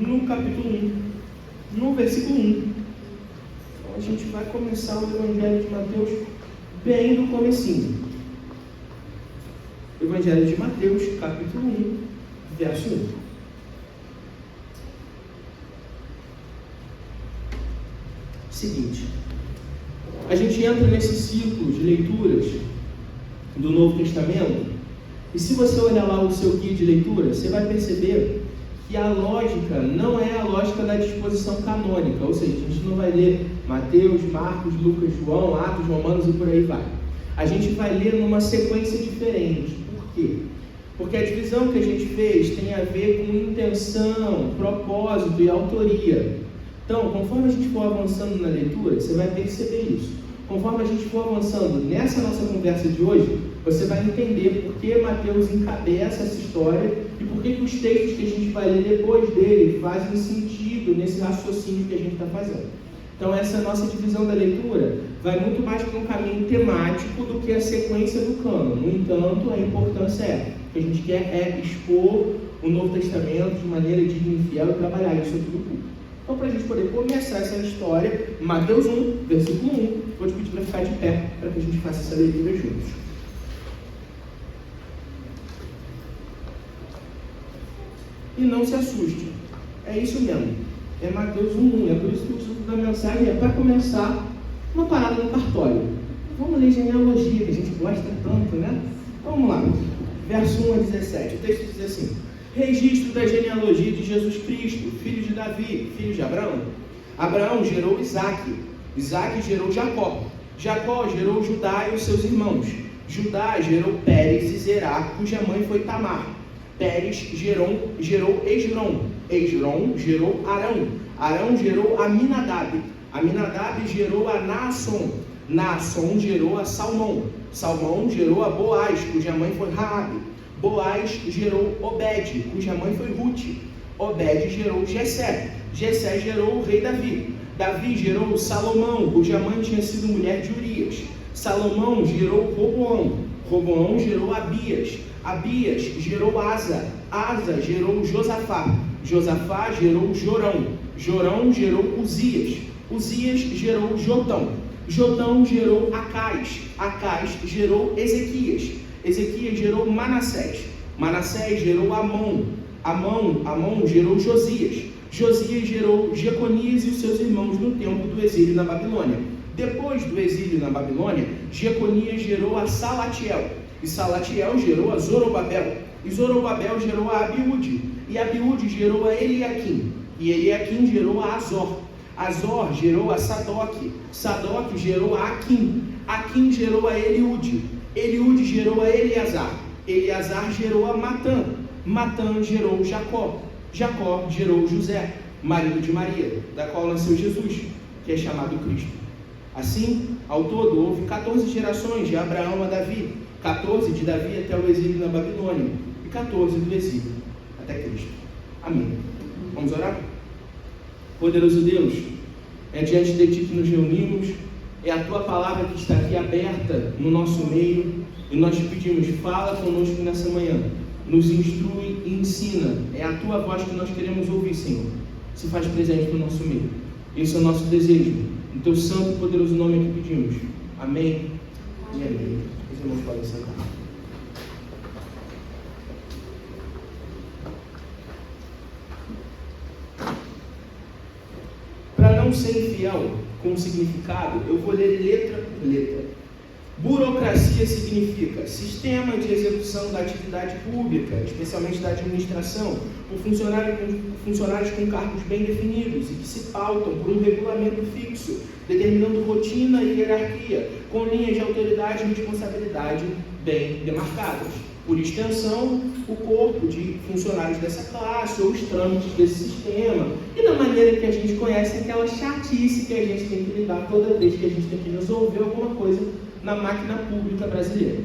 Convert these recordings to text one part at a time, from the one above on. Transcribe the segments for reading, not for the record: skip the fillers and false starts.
no capítulo 1, no versículo 1. Então a gente vai começar o Evangelho de Mateus bem do comecinho. Evangelho de Mateus, capítulo 1, verso 1. Seguinte, a gente entra nesse ciclo de leituras do Novo Testamento, e se você olhar lá o seu guia de leitura, você vai perceber que a lógica não é a lógica da disposição canônica, ou seja, a gente não vai ler Mateus, Marcos, Lucas, João, Atos, Romanos e por aí vai. A gente vai ler numa sequência diferente. Por quê? Porque a divisão que a gente fez tem a ver com intenção, propósito e autoria. Então, conforme a gente for avançando na leitura, você vai perceber isso. Conforme a gente for avançando nessa nossa conversa de hoje, você vai entender por que Mateus encabeça essa história e por que os textos que a gente vai ler depois dele fazem sentido nesse raciocínio que a gente está fazendo. Então, essa nossa divisão da leitura vai muito mais para um caminho temático do que a sequência do cânon. No entanto, a importância o que a gente quer é expor o Novo Testamento de maneira digna e fiel e trabalhar isso aqui no culto. Então, para a gente poder começar essa história, Mateus 1, versículo 1, vou te pedir para ficar de pé, para que a gente faça essa leitura juntos. E não se assuste, é isso mesmo, é Mateus 1, é por isso que o título da mensagem é para começar uma parada no cartório. Vamos ler genealogia, que a gente gosta tanto, né? Então, vamos lá, verso 1 a 17, o texto diz assim: registro da genealogia de Jesus Cristo, filho de Davi, filho de Abraão. Abraão gerou Isaque, Isaque gerou Jacó, Jacó gerou Judá e os seus irmãos. Judá gerou Pérez e Zerá, cuja mãe foi Tamar. Pérez gerou Esrom, Esrom gerou Arão, Arão gerou Aminadab, Aminadab gerou a Naasson, Naasson gerou a Salmão, Salmão gerou a Boaz, cuja mãe foi Raabe. Boaz gerou Obed, cuja mãe foi Ruth. Obed gerou Jessé, Jessé gerou o rei Davi. Davi gerou Salomão, cuja mãe tinha sido mulher de Urias. Salomão gerou Roboão, Roboão gerou Abias. Abias gerou Asa, Asa gerou Josafá, Josafá gerou Jorão, Jorão gerou Uzias, Uzias gerou Jotão, Jotão gerou Acais, Acais gerou Ezequias, Ezequias gerou Manassés, Manassés gerou Amon, Amon gerou Josias, Josias gerou Jeconias e os seus irmãos no tempo do exílio na Babilônia. Depois do exílio na Babilônia, Jeconias gerou a Salatiel, e Salatiel gerou a Zorobabel, e Zorobabel gerou a Abiúde, e Abiúde gerou a Eliaquim, e Eliaquim gerou a Azor, Azor gerou a Sadoc, Sadoc gerou a Aquim, Aquim gerou a Eliúde, Eliúde gerou a Eleazar, Eleazar gerou a Matã, Matã gerou Jacó, Jacó gerou José, marido de Maria, da qual nasceu Jesus, que é chamado Cristo. Assim, ao todo, houve 14 gerações de Abraão a Davi, 14 de Davi até o exílio na Babilônia, e 14 do exílio até Cristo. Amém. Vamos orar? Poderoso Deus, é diante de Ti que nos reunimos, é a Tua palavra que está aqui aberta no nosso meio, e nós te pedimos, fala conosco nessa manhã, nos instrui e ensina, é a Tua voz que nós queremos ouvir, Senhor, se faz presente no nosso meio. Esse é o nosso desejo, no Teu santo e poderoso nome é que pedimos. Amém e amém. Os irmãos podem sentar. Para não ser infiel com o significado, eu vou ler letra por letra. Burocracia significa sistema de execução da atividade pública, especialmente da administração, por funcionários com cargos bem definidos e que se pautam por um regulamento fixo, determinando rotina e hierarquia, com linhas de autoridade e responsabilidade bem demarcadas. Por extensão, o corpo de funcionários dessa classe ou os trâmites desse sistema, e da maneira que a gente conhece aquela chatice que a gente tem que lidar toda vez que a gente tem que resolver alguma coisa na máquina pública brasileira.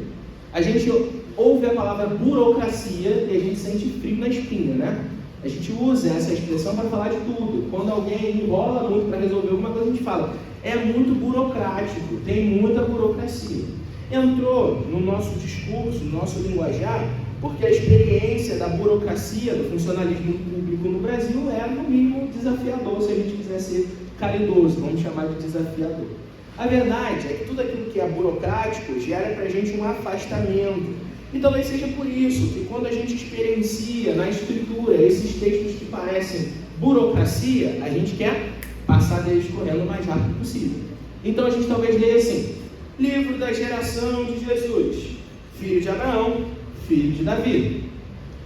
A gente ouve a palavra burocracia e a gente sente frio na espinha, né? A gente usa essa expressão para falar de tudo. Quando alguém enrola muito para resolver alguma coisa, a gente fala, é muito burocrático, tem muita burocracia. Entrou no nosso discurso, no nosso linguajar, porque a experiência da burocracia, do funcionalismo público no Brasil é, no mínimo, desafiador, se a gente quiser ser caridoso, vamos chamar de desafiador. A verdade é que tudo aquilo que é burocrático gera para a gente um afastamento. E talvez seja por isso que quando a gente experiencia na escritura esses textos que parecem burocracia, a gente quer passar deles correndo o mais rápido possível. Então a gente talvez leia assim: livro da geração de Jesus, filho de Abraão, filho de Davi.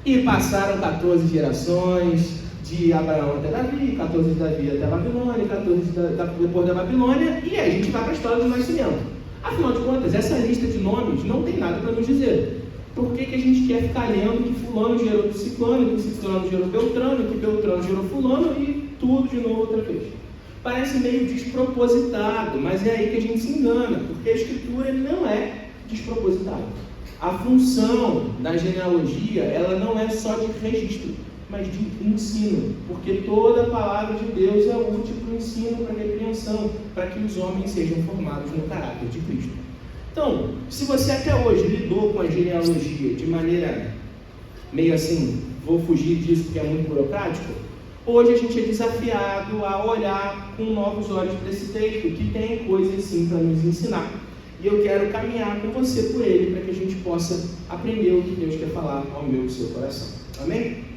E passaram 14 gerações, de Abraão até Davi, 14 de Davi até a Babilônia, 14 depois da Babilônia, e aí a gente vai para a história do nascimento. Afinal de contas, essa lista de nomes não tem nada para nos dizer. Por que a gente quer ficar lendo que fulano gerou ciclano, que ciclano gerou Beltrano, que Beltrano gerou fulano e tudo de novo outra vez? Parece meio despropositado, mas é aí que a gente se engana, porque a escritura não é despropositada. A função da genealogia, ela não é só de registro, mas de ensino, porque toda a palavra de Deus é útil para o ensino, para a repreensão, para que os homens sejam formados no caráter de Cristo. Então, se você até hoje lidou com a genealogia de maneira meio assim, vou fugir disso porque é muito burocrático, hoje a gente é desafiado a olhar com novos olhos para esse texto, que tem coisas sim para nos ensinar. E eu quero caminhar com você por ele, para que a gente possa aprender o que Deus quer falar ao meu e ao seu coração. Amém?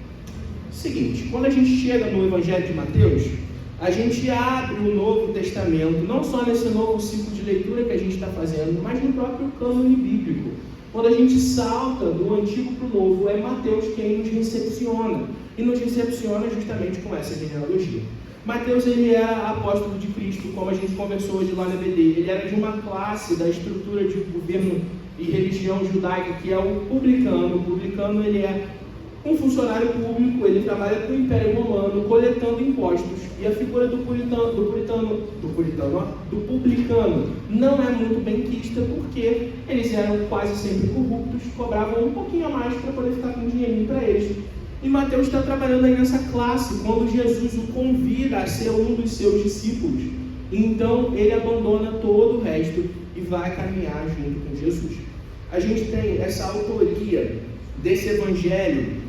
Seguinte, quando a gente chega no Evangelho de Mateus, a gente abre o Novo Testamento, não só nesse novo ciclo de leitura que a gente está fazendo, mas no próprio cânone bíblico. Quando a gente salta do Antigo para o Novo, é Mateus quem nos recepciona, e nos recepciona justamente com essa genealogia. Mateus, ele era apóstolo de Cristo, como a gente conversou hoje lá na BD. Ele era de uma classe da estrutura de governo e religião judaica, que é o publicano. O publicano, ele é um funcionário público, ele trabalha para o Império Romano, coletando impostos. E a figura do publicano não é muito bem quista, porque eles eram quase sempre corruptos, cobravam um pouquinho a mais para poder ficar com dinheirinho para eles. E Mateus está trabalhando aí nessa classe, quando Jesus o convida a ser um dos seus discípulos. Então, ele abandona todo o resto e vai caminhar junto com Jesus. A gente tem essa autoria desse evangelho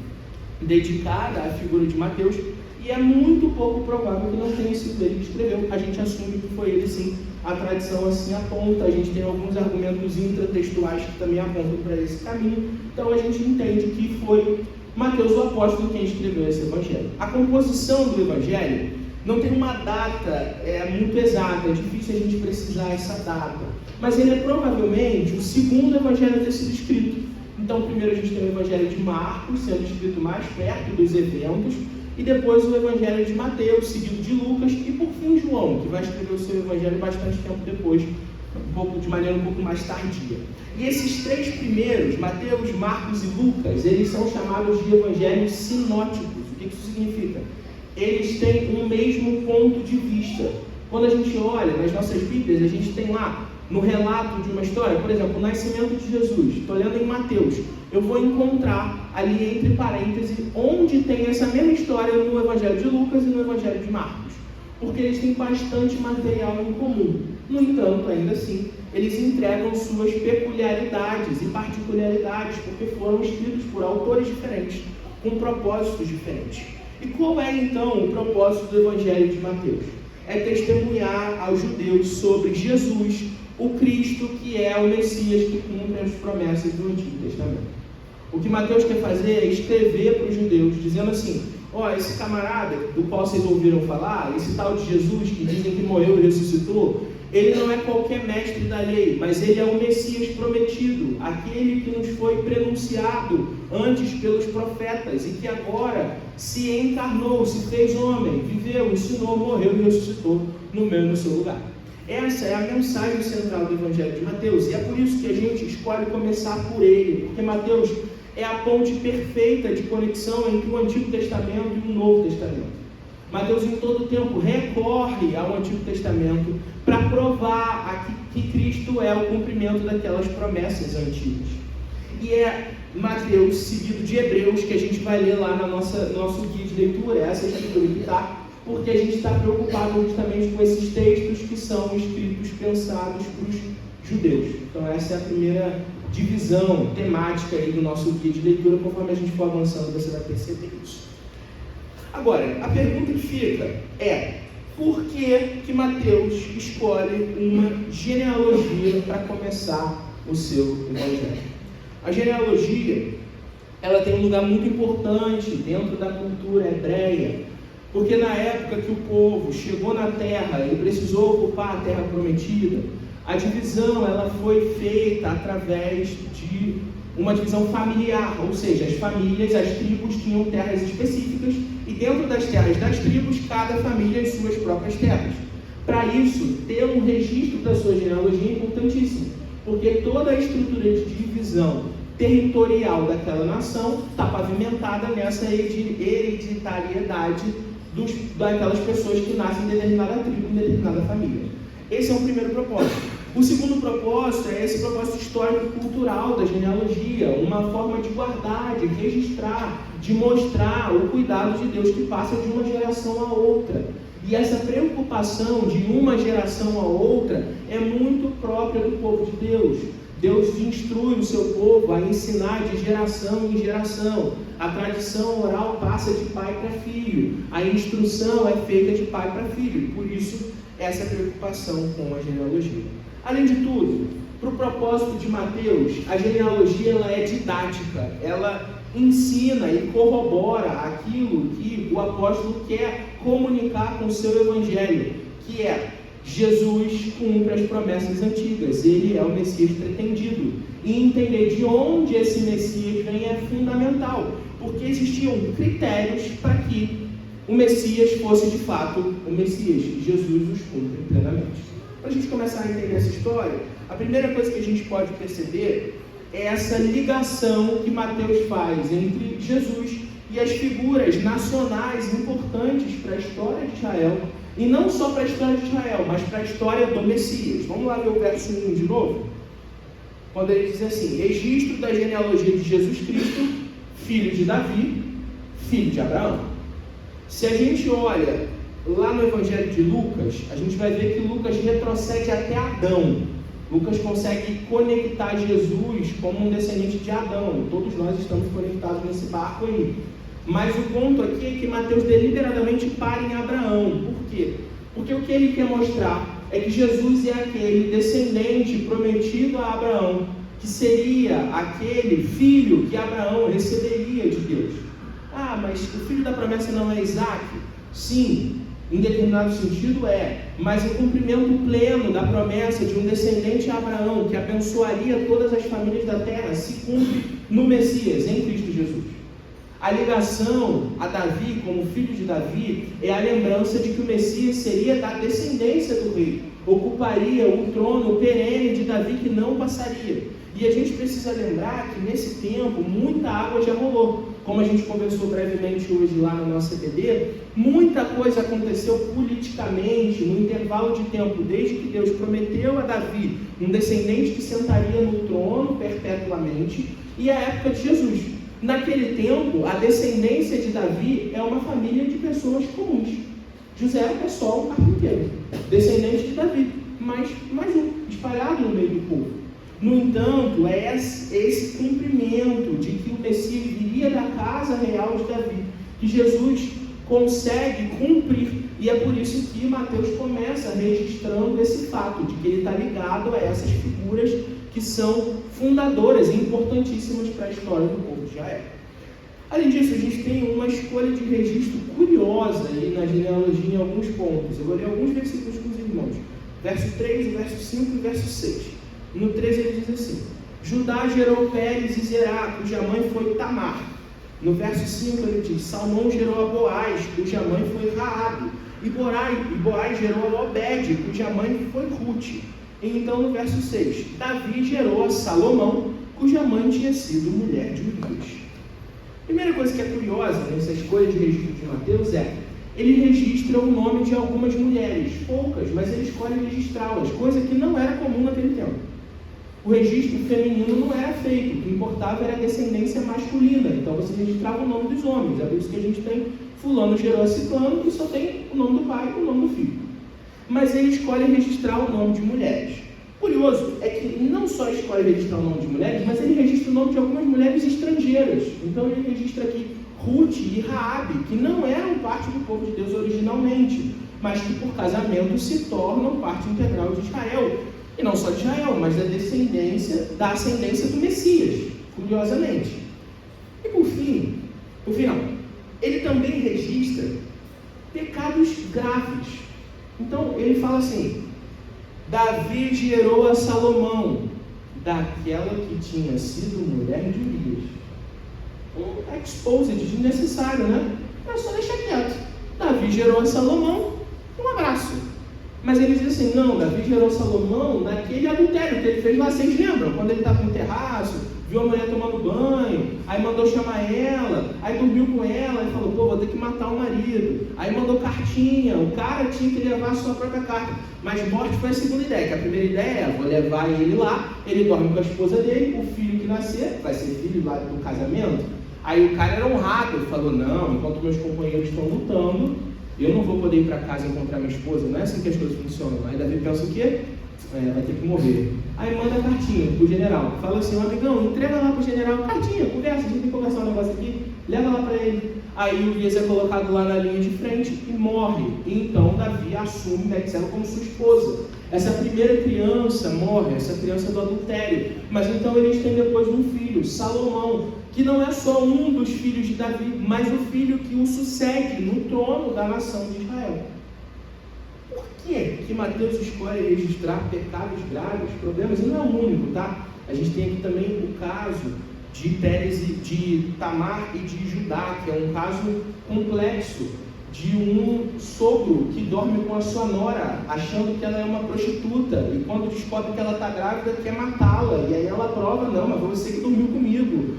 dedicada à figura de Mateus, e é muito pouco provável que não tenha sido ele que escreveu. A gente assume que foi ele sim, a tradição assim aponta, a gente tem alguns argumentos intratextuais que também apontam para esse caminho, então a gente entende que foi Mateus, o apóstolo, quem escreveu esse evangelho. A composição do evangelho não tem uma data muito exata, é difícil a gente precisar essa data, mas ele é provavelmente o segundo evangelho a ter sido escrito. Então, primeiro a gente tem o evangelho de Marcos, sendo escrito mais perto dos eventos, e depois o evangelho de Mateus, seguido de Lucas, e por fim João, que vai escrever o seu evangelho bastante tempo depois, de maneira um pouco mais tardia. E esses três primeiros, Mateus, Marcos e Lucas, eles são chamados de evangelhos sinóticos. O que isso significa? Eles têm um mesmo ponto de vista. Quando a gente olha nas nossas Bíblias, a gente tem lá, no relato de uma história, por exemplo, o nascimento de Jesus, estou lendo em Mateus, eu vou encontrar ali entre parênteses onde tem essa mesma história no Evangelho de Lucas e no Evangelho de Marcos, porque eles têm bastante material em comum. No entanto, ainda assim, eles entregam suas peculiaridades e particularidades, porque foram escritos por autores diferentes, com propósitos diferentes. E qual é então o propósito do Evangelho de Mateus? É testemunhar aos judeus sobre Jesus, o Cristo que é o Messias que cumpre as promessas do Antigo Testamento. O que Mateus quer fazer é escrever para os judeus, dizendo assim: esse camarada do qual vocês ouviram falar, esse tal de Jesus que dizem que morreu e ressuscitou, ele não é qualquer mestre da lei, mas ele é o Messias prometido, aquele que nos foi prenunciado antes pelos profetas e que agora se encarnou, se fez homem, viveu, ensinou, morreu e ressuscitou no meu e no seu lugar. Essa é a mensagem central do Evangelho de Mateus, e é por isso que a gente escolhe começar por ele, porque Mateus é a ponte perfeita de conexão entre o Antigo Testamento e o Novo Testamento. Mateus em todo o tempo recorre ao Antigo Testamento para provar que Cristo é o cumprimento daquelas promessas antigas. E é Mateus seguido de Hebreus que a gente vai ler lá no nosso guia de leitura, essa escritura que está, porque a gente está preocupado justamente com esses textos que são escritos, pensados para os judeus. Então essa é a primeira divisão temática aí do nosso guia de leitura. Conforme a gente for avançando, você vai perceber isso. Agora, a pergunta que fica é: por que Mateus escolhe uma genealogia para começar o seu evangelho? A genealogia, ela tem um lugar muito importante dentro da cultura hebreia, porque na época que o povo chegou na terra e precisou ocupar a terra prometida, a divisão ela foi feita através de uma divisão familiar, ou seja, as famílias, as tribos tinham terras específicas e dentro das terras das tribos, cada família as suas próprias terras. Para isso, ter um registro da sua genealogia é importantíssimo, porque toda a estrutura de divisão territorial daquela nação está pavimentada nessa hereditariedade daquelas pessoas que nascem em determinada tribo, em determinada família. Esse é o primeiro propósito. O segundo propósito é esse propósito histórico-cultural da genealogia, uma forma de guardar, de registrar, de mostrar o cuidado de Deus que passa de uma geração a outra. E essa preocupação de uma geração a outra é muito própria do povo de Deus. Deus instrui o seu povo a ensinar de geração em geração. A tradição oral passa de pai para filho. A instrução é feita de pai para filho. Por isso, essa preocupação com a genealogia. Além de tudo, para o propósito de Mateus, a genealogia ela é didática. Ela ensina e corrobora aquilo que o apóstolo quer comunicar com o seu evangelho, que é: Jesus cumpre as promessas antigas, ele é o Messias pretendido. E entender de onde esse Messias vem é fundamental, porque existiam critérios para que o Messias fosse de fato o Messias. Jesus os cumpre plenamente. Para a gente começar a entender essa história, a primeira coisa que a gente pode perceber é essa ligação que Mateus faz entre Jesus e as figuras nacionais importantes para a história de Israel. E não só para a história de Israel, mas para a história do Messias. Vamos lá ver o verso 1 de novo? Quando ele diz assim: registro da genealogia de Jesus Cristo, filho de Davi, filho de Abraão. Se a gente olha lá no Evangelho de Lucas, a gente vai ver que Lucas retrocede até Adão. Lucas consegue conectar Jesus como um descendente de Adão. Todos nós estamos conectados nesse barco aí. Mas o ponto aqui é que Mateus deliberadamente para em Abraão. Por quê? Porque o que ele quer mostrar é que Jesus é aquele descendente prometido a Abraão, que seria aquele filho que Abraão receberia de Deus. Ah, mas o filho da promessa não é Isaac? Sim, em determinado sentido é, mas o cumprimento pleno da promessa de um descendente a Abraão, que abençoaria todas as famílias da terra, se cumpre no Messias, em Cristo Jesus. A ligação a Davi como filho de Davi é a lembrança de que o Messias seria da descendência do rei, ocuparia o trono perene de Davi que não passaria. E a gente precisa lembrar que nesse tempo muita água já rolou. Como a gente conversou brevemente hoje lá no nosso CPD, muita coisa aconteceu politicamente no intervalo de tempo, desde que Deus prometeu a Davi um descendente que sentaria no trono perpetuamente, e a época de Jesus. Naquele tempo, a descendência de Davi é uma família de pessoas comuns. José é só um carpinteiro, descendente de Davi, mas mais um, espalhado no meio do povo. No entanto, é esse cumprimento de que o Messias viria da casa real de Davi, que Jesus consegue cumprir, e é por isso que Mateus começa registrando esse fato, de que ele está ligado a essas figuras que são fundadoras e importantíssimas para a história do povo de Israel. Além disso, a gente tem uma escolha de registro curiosa aí na genealogia em alguns pontos. Eu vou ler alguns versículos com os irmãos. Verso 3, verso 5 e verso 6. No 13 ele diz assim: Judá gerou Pérez e Zerá, cuja mãe foi Tamar. No verso 5 ele diz: Salmão gerou a Boaz, cuja mãe foi Raabe. E Boaz gerou a Obed, cuja mãe foi Rute. E então no verso 6, Davi gerou a Salomão, cuja mãe tinha sido mulher de Urias. Primeira coisa que é curiosa nessa escolha de registro de Mateus é: ele registra o nome de algumas mulheres, poucas, mas ele escolhe registrá-las, coisa que não era comum naquele tempo. O registro feminino não era feito, o que importava era a descendência masculina, então você registrava o nome dos homens. É por isso que a gente tem fulano gerou a ciclano, que só tem o nome do pai e o nome do filho. Mas ele escolhe registrar o nome de mulheres. Curioso é que não só escolhe registrar o nome de mulheres, mas ele registra o nome de algumas mulheres estrangeiras. Então ele registra aqui Ruth e Raabe, que não eram parte do povo de Deus originalmente, mas que por casamento se tornam parte integral de Israel. E não só de Israel, mas da ascendência do Messias, curiosamente. E por fim, ele também registra pecados graves. Então ele fala assim: Davi gerou a Salomão, daquela que tinha sido mulher de Urias. Um exposed desnecessário, né? É só deixar quieto. Davi gerou a Salomão, um abraço. Mas ele diz assim: não, Davi gerou Salomão naquele adultério que ele fez lá. Vocês lembram? Quando ele estava no terraço, viu a mulher tomando banho, aí mandou chamar ela, aí dormiu com ela e falou: pô, vou ter que matar o marido. Aí mandou cartinha, o cara tinha que levar a sua própria carta. Mas morte foi a segunda ideia, que a primeira ideia é: vou levar ele lá, ele dorme com a esposa dele, o filho que nascer, vai ser filho lá do casamento. Aí o cara era honrado, ele falou: não, enquanto meus companheiros estão lutando, eu não vou poder ir para casa encontrar minha esposa. Não é assim que as coisas funcionam. Aí Davi pensa o quê? Vai ter que morrer. Aí manda a cartinha pro general. Fala assim: amigão, entrega lá pro general. Cartinha, conversa, a gente tem que conversar um negócio aqui. Leva lá para ele. Aí o Urias é colocado lá na linha de frente e morre. E então Davi assume Betseba como sua esposa. Essa primeira criança morre, essa criança do adultério. Mas então eles têm depois um filho, Salomão, que não é só um dos filhos de Davi, mas o filho que o sucede no trono da nação de Israel. Por que Mateus escolhe registrar pecados graves, problemas? E não é o único, tá? A gente tem aqui também o caso de Pérez, de Tamar e de Judá, que é um caso complexo, de um sogro que dorme com a sua nora, achando que ela é uma prostituta, e quando descobre que ela está grávida, quer matá-la, e aí ela prova: não, mas foi você que dormiu comigo.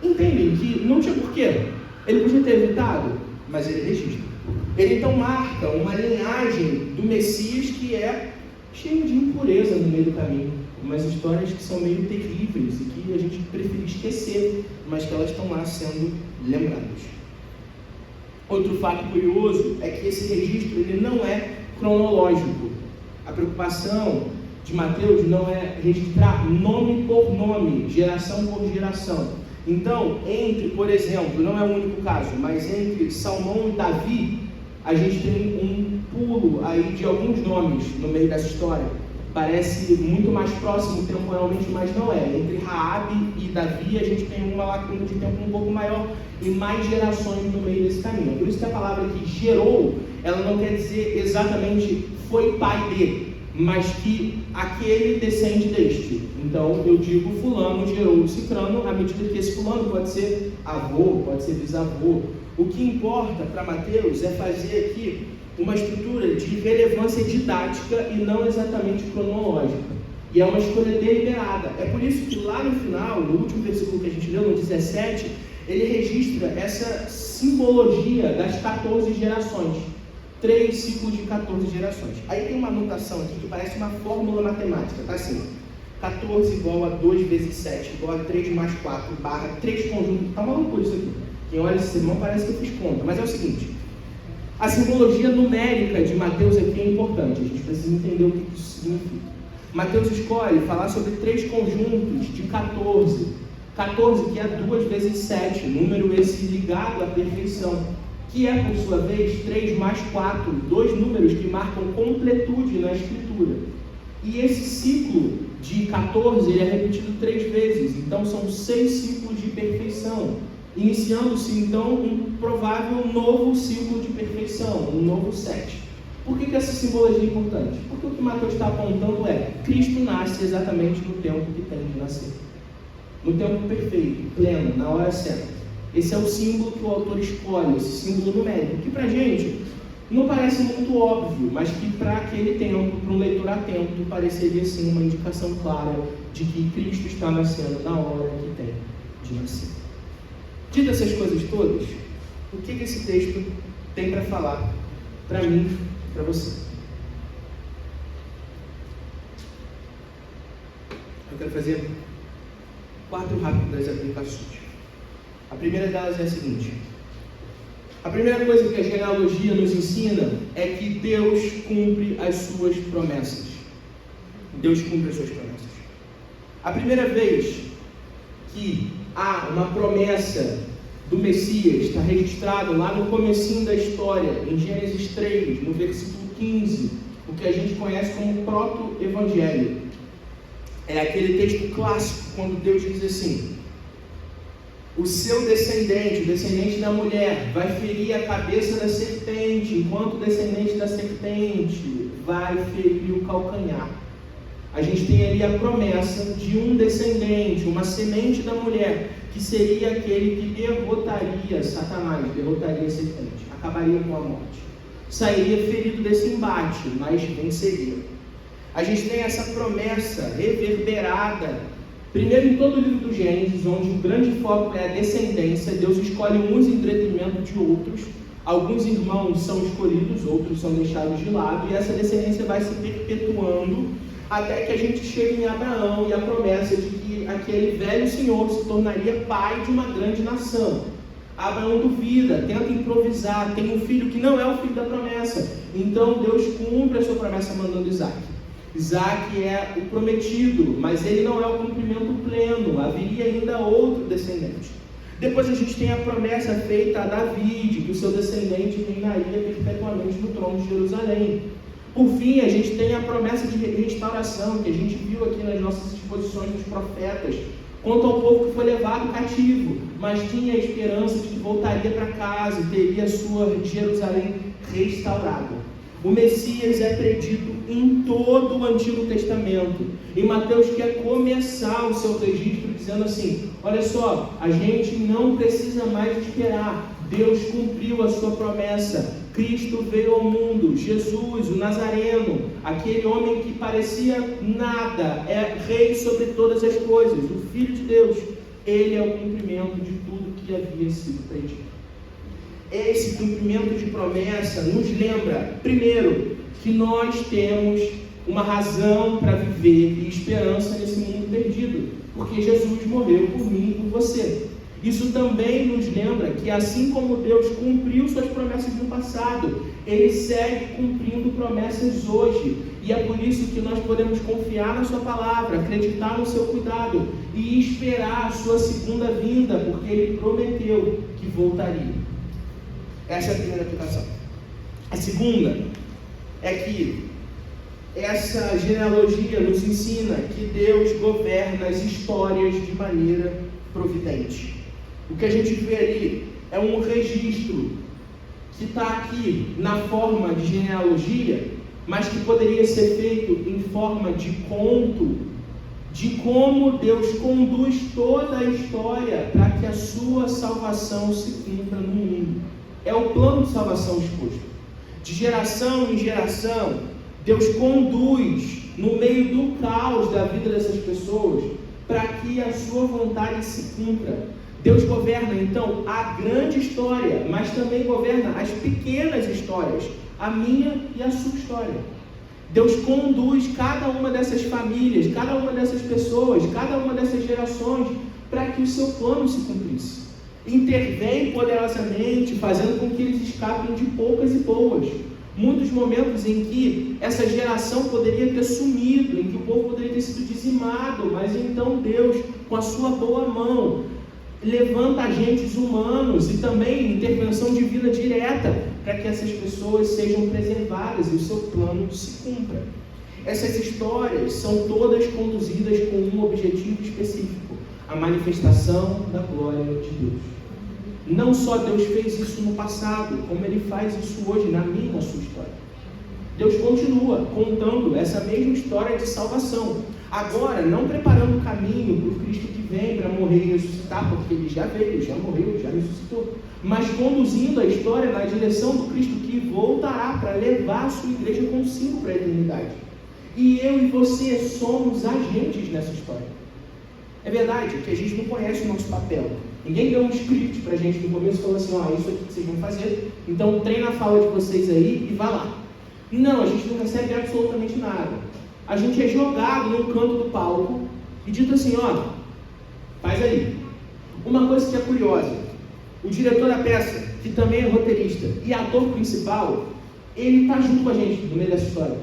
Entendem que não tinha porquê. Ele podia ter evitado, mas ele registra. Ele então marca uma linhagem do Messias que é cheia de impureza no meio do caminho. Umas histórias que são meio terríveis e que a gente prefere esquecer, mas que elas estão lá sendo lembradas. Outro fato curioso é que esse registro ele não é cronológico. A preocupação de Mateus não é registrar nome por nome, geração por geração. Então, por exemplo, não é o único caso, mas entre Salmão e Davi, a gente tem um pulo aí de alguns nomes no meio dessa história. Parece muito mais próximo temporalmente, mas não é. Entre Raabe e Davi, a gente tem uma lacuna de tempo um pouco maior e mais gerações no meio desse caminho. Por isso que a palavra que gerou, ela não quer dizer exatamente foi pai de, mas que aquele descende deste. Então eu digo fulano gerou o cicrano, à medida que esse fulano pode ser avô, pode ser bisavô. O que importa para Mateus é fazer aqui uma estrutura de relevância didática e não exatamente cronológica. E é uma escolha deliberada. É por isso que lá no final, no último versículo que a gente leu, no 17, ele registra essa simbologia das 14 gerações. 3 ciclos de 14 gerações. Aí tem uma anotação aqui que parece uma fórmula matemática. Tá assim: 14 igual a 2 vezes 7 igual a 3 mais 4 barra 3 conjuntos. Tá uma loucura isso aqui. Quem olha esse sermão parece que eu fiz conta. Mas é o seguinte: a simbologia numérica de Mateus aqui é importante. A gente precisa entender o que isso significa. Mateus escolhe falar sobre 3 conjuntos de 14. 14 que é 2 vezes 7, número esse ligado à perfeição, que é, por sua vez, 3 mais 4, 2 números que marcam completude na Escritura. E esse ciclo de 14 ele é repetido 3 vezes, então são 6 ciclos de perfeição, iniciando-se então um provável novo ciclo de perfeição, um novo 7. Por que essa simbologia é importante? Porque o que Mateus está apontando é: Cristo nasce exatamente no tempo que tem de nascer, no tempo perfeito, pleno, na hora certa. Esse é o símbolo que o autor escolhe, esse símbolo numérico, que pra gente não parece muito óbvio, mas que para aquele tempo, para um leitor atento, pareceria sim uma indicação clara de que Cristo está nascendo na hora que tem de nascer. Dito essas coisas todas, o que esse texto tem para falar para mim e para você? Eu quero fazer 4 rápidas aplicações. A primeira delas é a seguinte: a primeira coisa que a genealogia nos ensina é que Deus cumpre as suas promessas. Deus cumpre as suas promessas. A primeira vez que há uma promessa do Messias está registrado lá no comecinho da história, em Gênesis 3, no versículo 15, o que a gente conhece como proto-evangelho. É aquele texto clássico, quando Deus diz assim: o seu descendente, o descendente da mulher, vai ferir a cabeça da serpente, enquanto o descendente da serpente vai ferir o calcanhar. A gente tem ali a promessa de um descendente, uma semente da mulher, que seria aquele que derrotaria Satanás, derrotaria a serpente, acabaria com a morte. Sairia ferido desse embate, mas venceria. A gente tem essa promessa reverberada, primeiro em todo o livro do Gênesis, onde o grande foco é a descendência. Deus escolhe uns em detrimento de outros. Alguns irmãos são escolhidos, outros são deixados de lado, e essa descendência vai se perpetuando até que a gente chegue em Abraão e a promessa de que aquele velho senhor se tornaria pai de uma grande nação. Abraão duvida, tenta improvisar, tem um filho que não é o filho da promessa. Então Deus cumpre a sua promessa mandando Isaac. Isaac é o prometido, mas ele não é o cumprimento pleno, haveria ainda outro descendente. Depois a gente tem a promessa feita a Davi, que o seu descendente reinaria perpetuamente no trono de Jerusalém. Por fim, a gente tem a promessa de restauração, que a gente viu aqui nas nossas exposições dos profetas, quanto ao povo que foi levado cativo, mas tinha a esperança de que voltaria para casa e teria a sua Jerusalém restaurada. O Messias é predito em todo o Antigo Testamento. E Mateus quer começar o seu registro dizendo assim: olha só, a gente não precisa mais esperar. Deus cumpriu a sua promessa. Cristo veio ao mundo, Jesus, o Nazareno, aquele homem que parecia nada, é rei sobre todas as coisas, o Filho de Deus. Ele é o cumprimento de tudo que havia sido predito. Esse cumprimento de promessa nos lembra, primeiro, que nós temos uma razão para viver e esperança nesse mundo perdido, porque Jesus morreu por mim e por você. Isso também nos lembra que, assim como Deus cumpriu suas promessas no passado, Ele segue cumprindo promessas hoje. E é por isso que nós podemos confiar na sua palavra, acreditar no seu cuidado e esperar a sua segunda vinda, porque Ele prometeu que voltaria. Essa é a primeira aplicação. A segunda é que essa genealogia nos ensina que Deus governa as histórias de maneira providente. O que a gente vê ali é um registro que está aqui na forma de genealogia, mas que poderia ser feito em forma de conto, de como Deus conduz toda a história para que a sua salvação se cumpra no mundo. É o plano de salvação exposto. De geração em geração, Deus conduz no meio do caos da vida dessas pessoas para que a sua vontade se cumpra. Deus governa então a grande história, mas também governa as pequenas histórias, a minha e a sua história. Deus conduz cada uma dessas famílias, cada uma dessas pessoas, cada uma dessas gerações para que o seu plano se cumprisse. Intervém poderosamente, fazendo com que eles escapem de poucas e boas. Muitos momentos em que essa geração poderia ter sumido, em que o povo poderia ter sido dizimado, mas então Deus, com a sua boa mão, levanta agentes humanos e também intervenção divina direta para que essas pessoas sejam preservadas e o seu plano se cumpra. Essas histórias são todas conduzidas com um objetivo específico: a manifestação da glória de Deus. Não só Deus fez isso no passado, como Ele faz isso hoje na minha e na sua história. Deus continua contando essa mesma história de salvação. Agora, não preparando o caminho para o Cristo que vem para morrer e ressuscitar, porque Ele já veio, já morreu, já ressuscitou, mas conduzindo a história na direção do Cristo que voltará para levar a sua igreja consigo para a eternidade. E eu e você somos agentes nessa história. É verdade que a gente não conhece o nosso papel. Ninguém deu um script para a gente no começo e falou assim: ó, isso aqui que vocês vão fazer, então treina a fala de vocês aí e vá lá. Não, a gente não recebe absolutamente nada. A gente é jogado num canto do palco e dito assim: ó, faz aí. Uma coisa que é curiosa: o diretor da peça, que também é roteirista e ator principal, ele está junto com a gente no meio dessa história.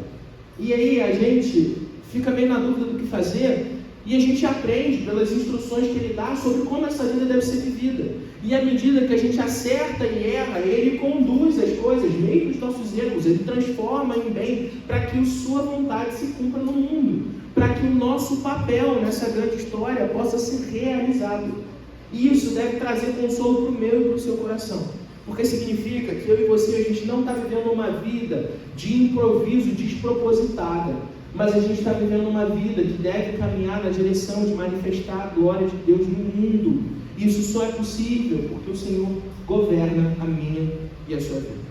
E aí a gente fica meio na dúvida do que fazer, e a gente aprende pelas instruções que ele dá sobre como essa vida deve ser vivida. E à medida que a gente acerta e erra, ele conduz as coisas, meio que os nossos erros, ele transforma em bem, para que a sua vontade se cumpra no mundo, para que o nosso papel nessa grande história possa ser realizado. E isso deve trazer consolo para o meu e para o seu coração, porque significa que eu e você, a gente não está vivendo uma vida de improviso despropositada, mas a gente está vivendo uma vida que deve caminhar na direção de manifestar a glória de Deus no mundo. Isso só é possível porque o Senhor governa a minha e a sua vida.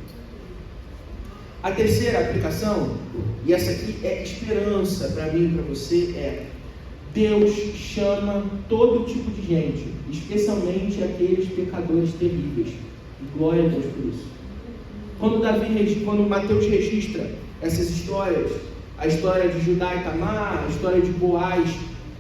A terceira aplicação, e essa aqui é esperança para mim e para você, é: Deus chama todo tipo de gente, especialmente aqueles pecadores terríveis. E glória a Deus por isso. Quando Mateus registra essas histórias, a história de Judá e Tamar, a história de Boaz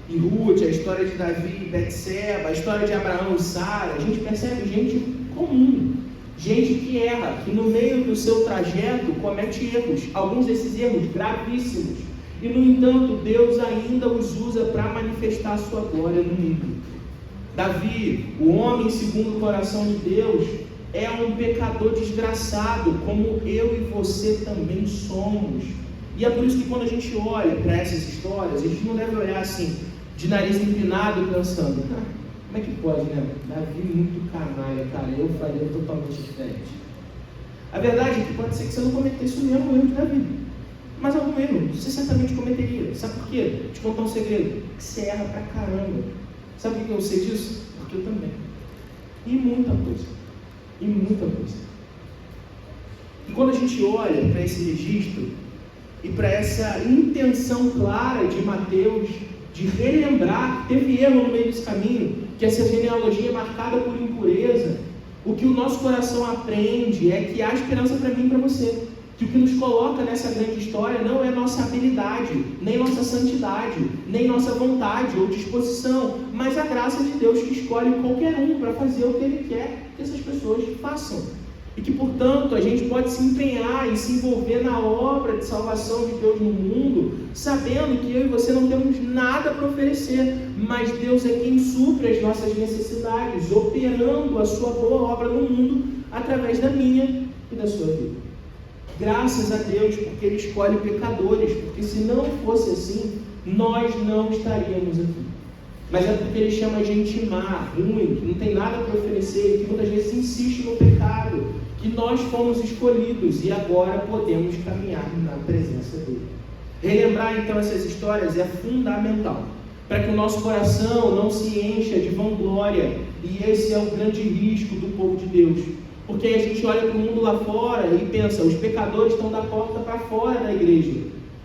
e Ruth, a história de Davi e Betseba, a história de Abraão e Sara, a gente percebe gente comum, gente que erra, que no meio do seu trajeto comete erros, alguns desses erros gravíssimos, e no entanto Deus ainda os usa para manifestar a sua glória no mundo. Davi, o homem segundo o coração de Deus, é um pecador desgraçado, como eu e você também somos. E é por isso que quando a gente olha para essas histórias, a gente não deve olhar assim, de nariz empinado, pensando: como é que pode, né? Davi muito canalha, cara, eu faria totalmente diferente. A verdade é que pode ser que você não cometesse o mesmo erro de Davi, mas algum erro você certamente cometeria. Sabe por quê? Vou te contar um segredo: que você erra pra caramba. Sabe por que eu sei disso? Porque eu também. E muita coisa. E quando a gente olha para esse registro e para essa intenção clara de Mateus de relembrar que teve erro no meio desse caminho, que essa genealogia é marcada por impureza, o que o nosso coração aprende é que há esperança para mim e para você. Que o que nos coloca nessa grande história não é nossa habilidade, nem nossa santidade, nem nossa vontade ou disposição, mas a graça de Deus que escolhe qualquer um para fazer o que Ele quer que essas pessoas façam. E que, portanto, a gente pode se empenhar e se envolver na obra de salvação de Deus no mundo, sabendo que eu e você não temos nada para oferecer, mas Deus é quem supre as nossas necessidades, operando a sua boa obra no mundo através da minha e da sua vida. Graças a Deus, porque Ele escolhe pecadores, porque se não fosse assim, nós não estaríamos aqui. Mas é porque Ele chama gente má, ruim, que não tem nada para oferecer, que muitas vezes insiste no pecado, que nós fomos escolhidos e agora podemos caminhar na presença dEle. Relembrar então essas histórias é fundamental, para que o nosso coração não se encha de vanglória, e esse é o grande risco do povo de Deus. Porque a gente olha para o mundo lá fora e pensa: os pecadores estão da porta para fora da igreja.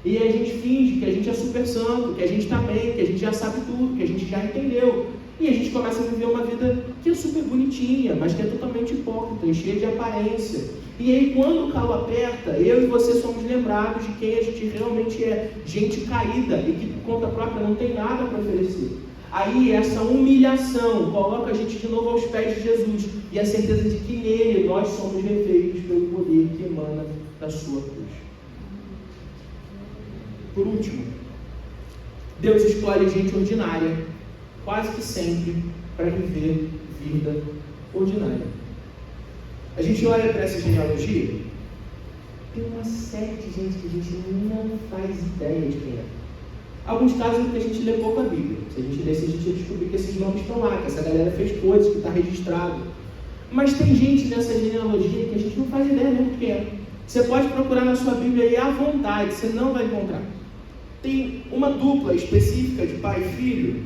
E a gente finge que a gente é super santo, que a gente está bem, que a gente já sabe tudo, que a gente já entendeu. E a gente começa a viver uma vida que é super bonitinha, mas que é totalmente hipócrita e cheia de aparência. E aí, quando o calo aperta, eu e você somos lembrados de quem a gente realmente é. Gente caída e que por conta própria não tem nada para oferecer. Aí essa humilhação coloca a gente de novo aos pés de Jesus e a certeza de que nele nós somos refeitos pelo poder que emana da sua cruz. Por último, Deus escolhe gente ordinária, quase que sempre, para viver vida ordinária. A gente olha para essa genealogia, tem uma série de gente que a gente não faz ideia de quem é. Alguns casos que a gente lê pouco a Bíblia. Se a gente lesse, a gente ia descobrir que esses nomes estão lá, que essa galera fez coisas, que está registrado. Mas tem gente nessa genealogia que a gente não faz ideia mesmo de quem é. Você pode procurar na sua Bíblia aí à vontade, você não vai encontrar. Tem uma dupla específica de pai e filho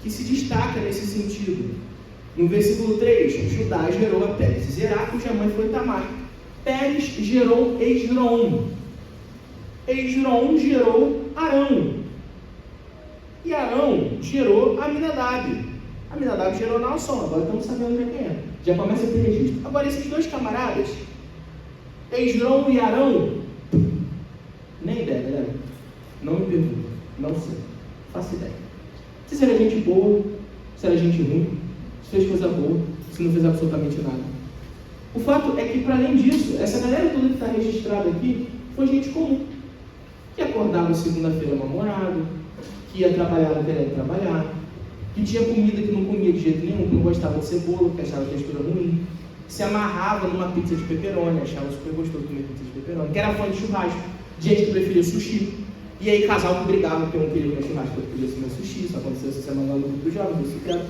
que se destaca nesse sentido. No versículo 3, Judá gerou a Pérez e Zerá, cuja mãe foi Tamar. Pérez gerou Esrom. Esrom gerou Arão. E Arão gerou Aminadab. Aminadab gerou Naasson. Agora estamos sabendo quem é. Já começa a ter registro. Agora, esses dois camaradas, Esrom e Arão, nem ideia, galera. Não me pergunta. Não sei. Faço ideia. Se era gente boa, se era gente ruim, se fez coisa boa, se não fez absolutamente nada. O fato é que, para além disso, essa galera toda que está registrada aqui foi gente comum. que acordava segunda-feira mal-humorado, que ia trabalhar não querendo trabalhar, que tinha comida que não comia de jeito nenhum, que não gostava de cebola, que achava a textura ruim, que se amarrava numa pizza de pepperoni, achava super gostoso comer pizza de pepperoni, que era fã de churrasco, gente que preferia sushi, e aí casal que brigava porque não queria comer churrasco, porque queria comer sushi, isso aconteceu essa semana no grupo dos jovens, isso quero.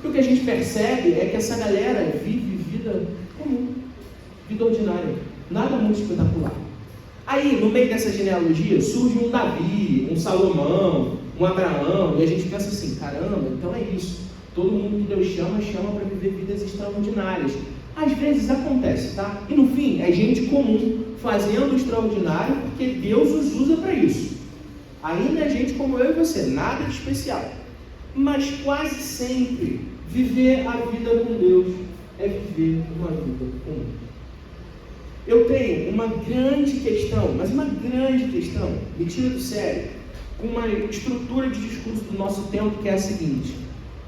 E o que a gente percebe é que essa galera vive vida comum, vida ordinária, nada muito espetacular. Aí, no meio dessa genealogia, surge um Davi, um Salomão, um Abraão, e a gente pensa assim, caramba, então é isso. Todo mundo que Deus chama para viver vidas extraordinárias. Às vezes acontece, tá? E no fim, é gente comum fazendo o extraordinário porque Deus os usa para isso. Ainda é gente como eu e você, nada de especial. Mas quase sempre, viver a vida com Deus é viver uma vida comum. Eu tenho uma grande questão, mas uma grande questão, me tira do sério, com uma estrutura de discurso do nosso tempo que é a seguinte: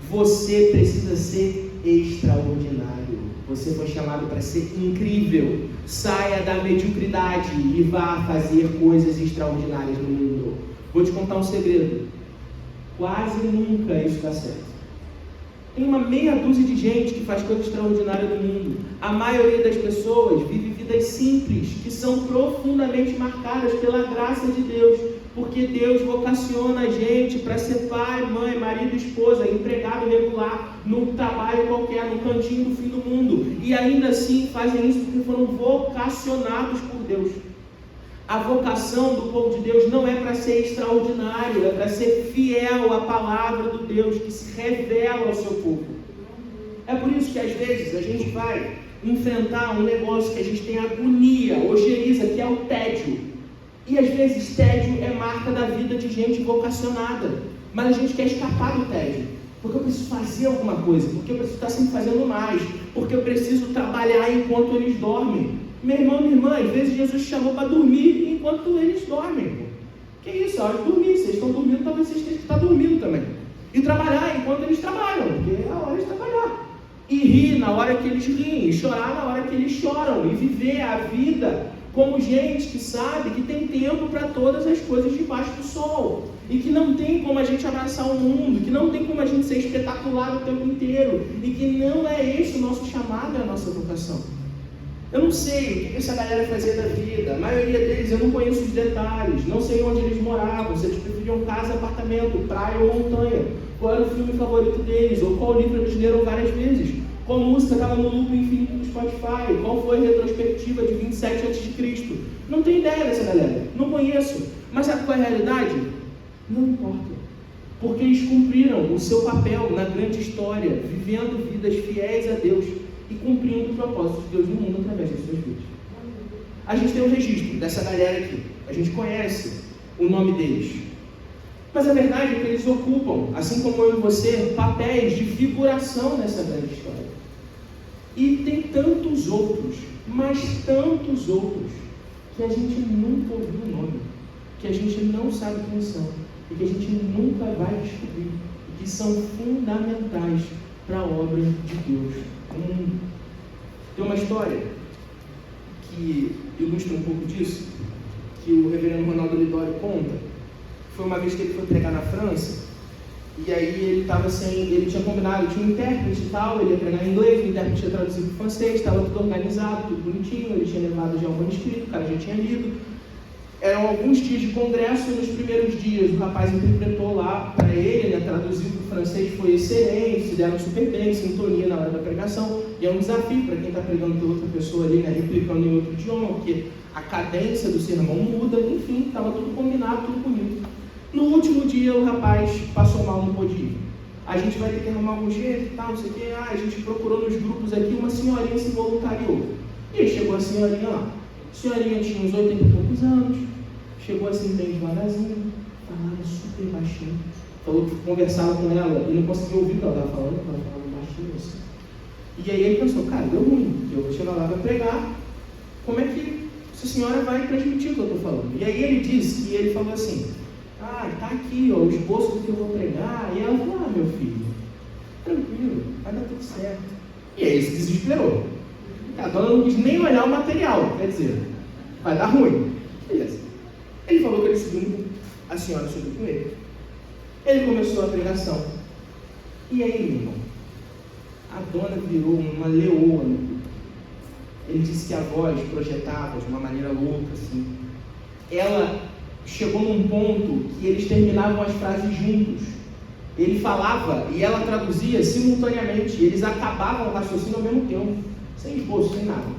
você precisa ser extraordinário, você foi chamado para ser incrível, saia da mediocridade e vá fazer coisas extraordinárias no mundo. Vou te contar um segredo, quase nunca isso dá certo. Tem uma meia dúzia de gente que faz coisa extraordinária no mundo. A maioria das pessoas vive vidas simples, que são profundamente marcadas pela graça de Deus, porque Deus vocaciona a gente para ser pai, mãe, marido, esposa, empregado regular, num trabalho qualquer, no cantinho do fim do mundo, e ainda assim fazem isso porque foram vocacionados por Deus. A vocação do povo de Deus não é para ser extraordinário, é para ser fiel à palavra do Deus que se revela ao seu povo. É por isso que às vezes a gente vai enfrentar um negócio que a gente tem agonia, ojeriza, que é o tédio. E às vezes tédio é marca da vida de gente vocacionada, mas a gente quer escapar do tédio, porque eu preciso fazer alguma coisa, porque eu preciso estar sempre fazendo mais, porque eu preciso trabalhar enquanto eles dormem. Meu irmão, minha irmã, às vezes Jesus chamou para dormir enquanto eles dormem. Que isso? É hora de dormir. Vocês estão dormindo, talvez vocês tenham que estar dormindo também. E trabalhar enquanto eles trabalham, porque é a hora de trabalhar. E rir na hora que eles riem, e chorar na hora que eles choram, e viver a vida como gente que sabe que tem tempo para todas as coisas debaixo do sol. E que não tem como a gente abraçar o mundo, que não tem como a gente ser espetacular o tempo inteiro. E que não é esse o nosso chamado, é a nossa vocação. Eu não sei o que essa galera fazia da vida, a maioria deles eu não conheço os detalhes, não sei onde eles moravam, se eles preferiam casa, apartamento, praia ou montanha, qual era o filme favorito deles, ou qual livro eles leram várias vezes, qual música estava no loop infinito do Spotify, qual foi a retrospectiva de 27 a.C. Não tenho ideia dessa galera, não conheço, mas sabe qual é a realidade? Não importa, porque eles cumpriram o seu papel na grande história, vivendo vidas fiéis a Deus e cumprindo o propósito de Deus no mundo através das suas vidas. A gente tem um registro dessa galera aqui, a gente conhece o nome deles, mas a verdade é que eles ocupam, assim como eu e você, papéis de figuração nessa grande história. E tem tantos outros, mas tantos outros, que a gente nunca ouviu o nome, que a gente não sabe quem são, e que a gente nunca vai descobrir, e que são fundamentais para a obra de Deus no mundo. Tem uma história que ilustra um pouco disso, que o reverendo Ronaldo Lidório conta. Foi uma vez que ele foi pregar na França, e aí ele tinha combinado, tinha um intérprete e tal, ele ia pregar em inglês, o intérprete tinha traduzido para o francês, estava tudo organizado, tudo bonitinho, ele tinha levado já o manuscrito, o cara já tinha lido. Eram alguns dias de congresso, e nos primeiros dias o rapaz interpretou lá para ele, traduziu para o francês, foi excelente, se deram super bem, sintonia na hora da pregação, e é um desafio para quem está pregando para outra pessoa ali, replicando em outro idioma, porque a cadência do sermão muda, enfim, estava tudo combinado, tudo bonito. No último dia o rapaz passou mal, não pôde ir. A gente vai ter que arrumar algum jeito e tal, não sei o que, a gente procurou nos grupos aqui, uma senhorinha se voluntariou. E aí chegou a senhorinha lá. A senhorinha tinha uns 80 e poucos anos, chegou assim bem devagarzinho, falava super baixinho, falou que conversava com ela e não conseguia ouvir o que ela estava falando, ela falava baixinho assim. E aí ele pensou, cara, deu ruim, eu vou chegar lá para pregar, como é que essa senhora vai transmitir o que eu estou falando? E aí ele disse, e ele falou assim, tá aqui, ó, o esboço do que eu vou pregar, e ela falou, meu filho, tranquilo, vai dar tudo certo. E aí ele se desesperou. A dona não quis nem olhar o material, quer dizer, vai dar ruim. Beleza. Ele falou que ele A senhora subiu com ele. Ele começou a pregação. E aí, meu irmão? A dona virou uma leoa no culto. Ele disse que a voz projetava de uma maneira louca, assim. Ela chegou num ponto que eles terminavam as frases juntos. Ele falava e ela traduzia simultaneamente. Eles acabavam o raciocínio ao mesmo tempo, sem esboço, sem nada.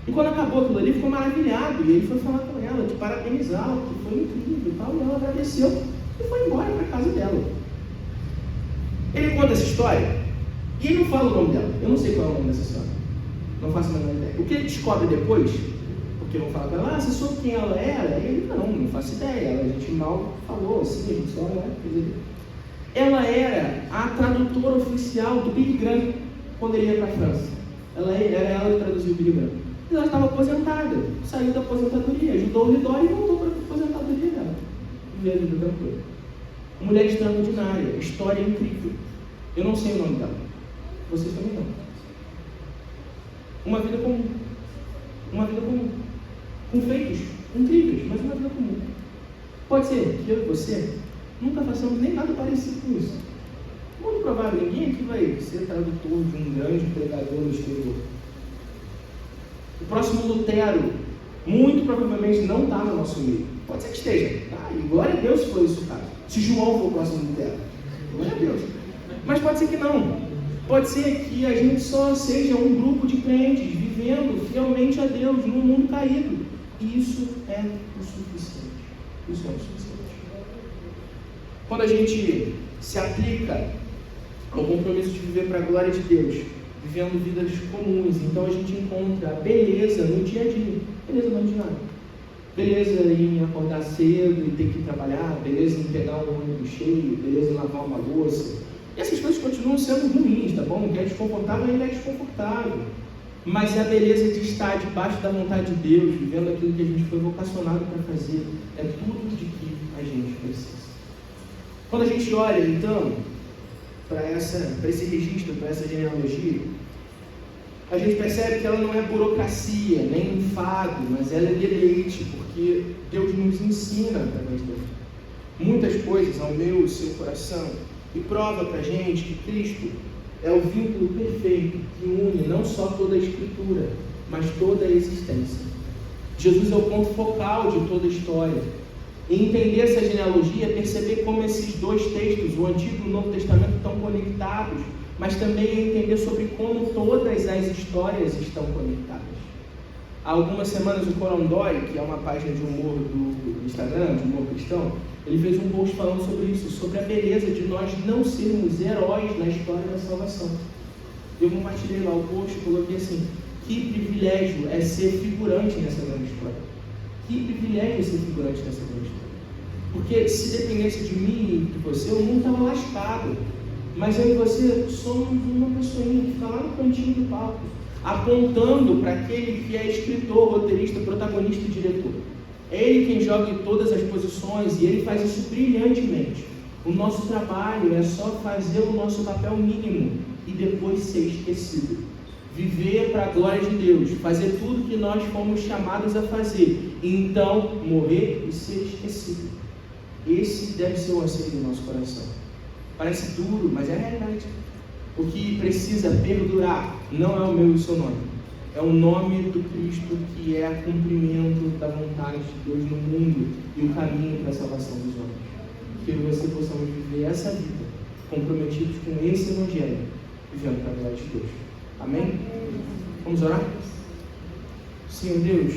E quando acabou aquilo ali, ficou maravilhado. E ele foi falar com ela, de parabenizá-la, que foi incrível e tal. E ela agradeceu e foi embora para a casa dela. Ele conta essa história e ele não fala o nome dela. Eu não sei qual é o nome dessa senhora. Não faço a menor ideia. O que ele descobre depois, porque vão falar com ela, você soube quem ela era? E ele, não faço ideia. A gente mal falou assim, a gente só, Ela era a tradutora oficial do Billy Graham quando ele ia para a França. Era ela que traduziu o Billy Graham. E ela estava aposentada, saiu da aposentadoria, ajudou o Lidório e voltou para a aposentadoria dela. Viveu a vida tranquila. Mulher extraordinária, história incrível. Eu não sei o nome dela. Vocês também não. Uma vida comum. Uma vida comum. Com feitos incríveis, mas uma vida comum. Pode ser que eu e você nunca façamos nem nada parecido com isso. Muito provável, ninguém aqui vai ser tradutor de um grande pregador no exterior. O próximo Lutero, muito provavelmente não está no nosso meio. Pode ser que esteja. E glória a Deus se for isso o caso. Se João for o próximo Lutero. Glória a Deus. Mas pode ser que não. Pode ser que a gente só seja um grupo de crentes vivendo fielmente a Deus num mundo caído. E isso é o suficiente. Isso é o suficiente. Quando a gente se aplica ao compromisso de viver para a glória de Deus, vivendo vidas comuns, então a gente encontra a beleza no dia a dia. Beleza no ordinário. Beleza em acordar cedo e ter que trabalhar, beleza em pegar um ônibus cheio, beleza em lavar uma louça. E essas coisas continuam sendo ruins, tá bom? O que é desconfortável ainda é desconfortável. Mas é a beleza de estar debaixo da vontade de Deus, vivendo aquilo que a gente foi vocacionado para fazer. É tudo de que a gente precisa. Quando a gente olha, então, para esse registro, para essa genealogia, a gente percebe que ela não é burocracia, nem enfado, mas ela é deleite, porque Deus nos ensina através dela muitas coisas ao meu e seu coração, e prova para a gente que Cristo é o vínculo perfeito que une não só toda a Escritura, mas toda a existência. Jesus é o ponto focal de toda a história. E entender essa genealogia é perceber como esses dois textos, o Antigo e o Novo Testamento, estão conectados, mas também é entender sobre como todas as histórias estão conectadas. Há algumas semanas o Corondói, que é uma página de humor do Instagram, de humor cristão, ele fez um post falando sobre isso, sobre a beleza de nós não sermos heróis na história da salvação. Eu compartilhei lá o post e coloquei assim: que privilégio é ser figurante nessa grande história. Que privilégio é ser figurante nessa grande história. Porque se dependesse de mim e de você, o mundo estava lascado. Mas eu e você somos uma pessoinha que está lá no cantinho do palco, apontando para aquele que é escritor, roteirista, protagonista e diretor. É ele quem joga em todas as posições e ele faz isso brilhantemente. O nosso trabalho é só fazer o nosso papel mínimo e depois ser esquecido. Viver para a glória de Deus, fazer tudo que nós fomos chamados a fazer, e então morrer e ser esquecido. Esse deve ser o anseio do nosso coração. Parece duro, mas é a realidade. O que precisa perdurar não é o meu e o seu nome. É o nome do Cristo, que é o cumprimento da vontade de Deus no mundo e o caminho para a salvação dos homens. Que eu e você possamos viver essa vida, comprometidos com esse Evangelho, vivendo para a glória de Deus. Amém? Vamos orar? Senhor Deus.